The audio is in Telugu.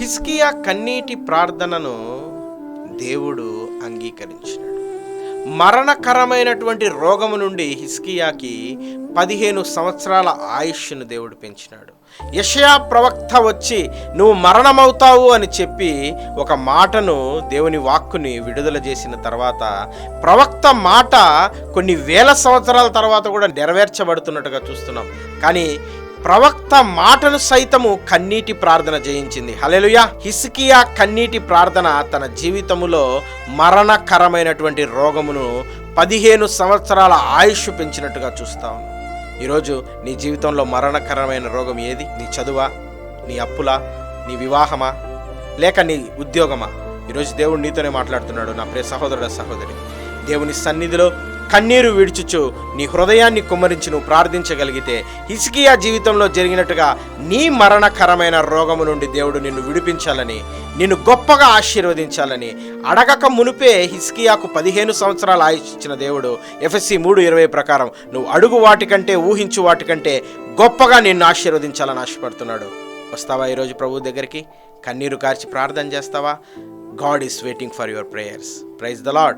హిజ్కియా కన్నీటి ప్రార్థనను దేవుడు అంగీకరించినాడు. మరణకరమైనటువంటి రోగము నుండి హిజ్కియాకి 15 సంవత్సరాల ఆయుష్ను దేవుడు పెంచినాడు. యెషయా ప్రవక్త వచ్చి నువ్వు మరణమవుతావు అని చెప్పి ఒక మాటను, దేవుని వాక్కుని విడుదల చేసిన తర్వాత ప్రవక్త మాట కొన్ని వేల సంవత్సరాల తర్వాత కూడా నెరవేర్చబడుతున్నట్టుగా చూస్తున్నాం. కానీ ప్రవక్త మాటను సైతము కన్నీటి ప్రార్థన జయించింది. హల్లెలూయా. హిజ్కియా కన్నీటి ప్రార్థన తన జీవితములో మరణకరమైనటువంటి రోగమును 15 సంవత్సరాల ఆయుష్ పెంచినట్టుగా చూస్తాం. ఈరోజు నీ జీవితంలో మరణకరమైన రోగం ఏది? నీ చదువా, నీ అప్పులా, నీ వివాహమా, లేక నీ ఉద్యోగమా? ఈరోజు దేవుడు నీతోనే మాట్లాడుతున్నాడు. నా ప్రియ సహోదరుడ, సహోదరి, దేవుని సన్నిధిలో కన్నీరు విడుచుచు నీ హృదయాన్ని కుమ్మరించి నువ్వు ప్రార్థించగలిగితే హిజ్కియా జీవితంలో జరిగినట్టుగా నీ మరణకరమైన రోగము నుండి దేవుడు నిన్ను విడిపించాలని, నిన్ను గొప్పగా ఆశీర్వదించాలని అడగక మునిపే హిజ్కియాకు 15 సంవత్సరాల ఆయుష్ ఇచ్చిన దేవుడు ఎఫెసీ 3:20 ప్రకారం నువ్వు అడుగు వాటికంటే, ఊహించు వాటికంటే గొప్పగా నిన్ను ఆశీర్వదించాలని ఆశపడుతున్నాడు. వస్తావా ఈరోజు ప్రభు దగ్గరికి? కన్నీరు కార్చి ప్రార్థన చేస్తావా? God is waiting for your prayers. Praise the lord.